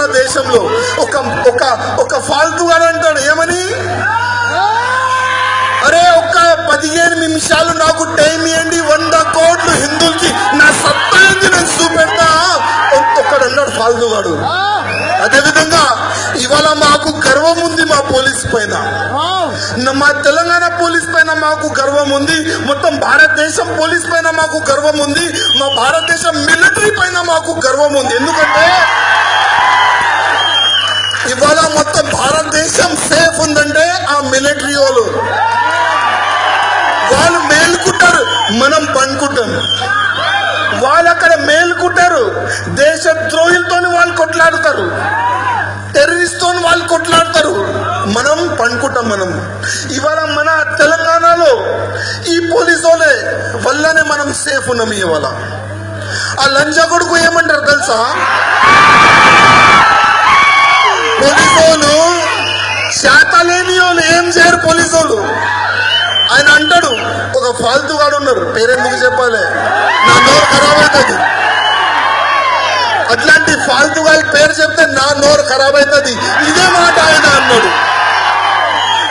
తెలంగాణ దేశంలో ఒక ఒక ఒక ఫాల్తుగా అంటాడు ఏమని, అరే ఒక్క 15 నిమిషాలు నాకు టైం ఇవ్వండి, 100 కోట్లు హిందువులకి నా సత్తా ఏంది నేను చూపెడతా ఒక్కడు అన్నాడు ఫాల్తుగాడు. అదేవిధంగా ఇవాళ మాకు గర్వం ఉంది మా పోలీస్ పైన, మా తెలంగాణ పోలీస్ పైన మాకు గర్వం ఉంది, మొత్తం భారతదేశం పోలీస్ పైన మాకు గర్వం ఉంది, మా భారతదేశం మిలిటరీ పైన మాకు గర్వం ఉంది. ఎందుకంటే ఇవాళ మొత్తం భారతదేశం సేఫ్ ఉందంటే ఆ మిలిటరీ వాళ్ళు మేలుకుంటారు, మనం పండుకుంటాం. వాళ్ళు అక్కడ మేలుకుంటారు, దేశ ద్రోహులతో వాళ్ళు కొట్లాడుతారు, టెర్రరిస్ట్ తో వాళ్ళు కొట్లాడతారు, మనం పండుకుంటాం. మనం ఇవాళ మన తెలంగాణలో ఈ పోలీసు వాళ్ళే వల్లనే మనం సేఫ్ ఉన్నాం. ఇవాళ ఆ లంజా కొడుకు ఏమంటారు తెలుసా, పోలీసు వాళ్ళు శాత లేని వాళ్ళు ఏం చేయరు పోలీసు వాళ్ళు. ఆయన అంటాడు, ఒక ఫాల్తుగాడు ఉన్నారు, పేరెందుకు చెప్పాలి, నా నోరు ఖరాబ్ అవుతుంది. అట్లాంటి ఫాల్తుగా పేరు చెప్తే నా నోరు ఖరాబ్ అవుతుంది, ఇదే మాట ఆయన అన్నాడు.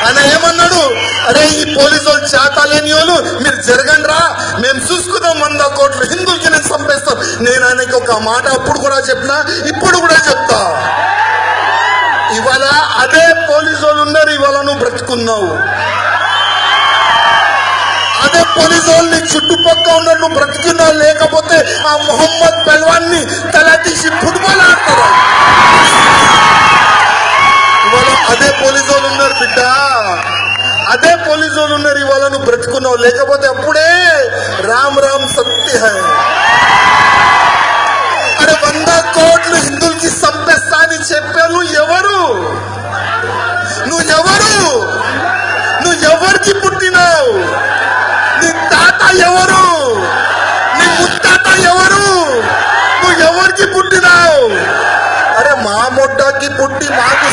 ఆయన ఏమన్నాడు, అరే ఈ పోలీసు వాళ్ళు చేతలేని వాళ్ళు మీరు జరగండి రా, మేము చూసుకుందాం 100 కోట్లు హిందువులకి నేను చంపేస్తాం. నేను ఆయనకి ఒక మాట అప్పుడు కూడా చెప్పినా, ఇప్పుడు కూడా చెప్తా. ఇవాళ అదే పోలీసు వాళ్ళు ఉన్నారు, ఇవాళ నువ్వు బ్రతుకున్నావు. అదే పోలీసు వాళ్ళని చుట్టుపక్కల ఉన్న నువ్వు బ్రతికినా, లేకపోతే ఆ మొహమ్మద్ పెల్వాన్ని తల తీసి ఫుట్బాల్ ఆడతారు. ఇవాళ అదే పోలీసు వాళ్ళు ఉన్నారు బిడ్డ, అదే పోలీసు వాళ్ళు ఉన్నారు, ఇవాళ నువ్వు బ్రతుకున్నావు. లేకపోతే అప్పుడే రామ్ రామ్ సత్య హై. అరే 100 కోట్లు హిందువులకి చంపేస్తా అని చెప్పాను ఎవరు? నువ్వు ఎవరు? నువ్వు ఎవరికి పుట్టినావు? నీ తాత ఎవరు? నీ ముత్తాత ఎవరు? నువ్వు ఎవరికి పుట్టినావు? అరే మా మొడ్డకి పుట్టి మాకు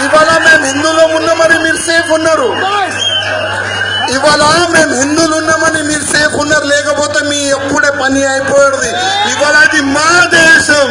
ఇవాళ మేము హిందువులో ఉన్నామని మీరు సేఫ్ ఉన్నారు. ఇవాళ మేము హిందువులు ఉన్నామని మీరు సేఫ్ ఉన్నారు, లేకపోతే మీ ఎప్పుడే పని అయిపోయేది. ఇవాళ అది మా దేశం.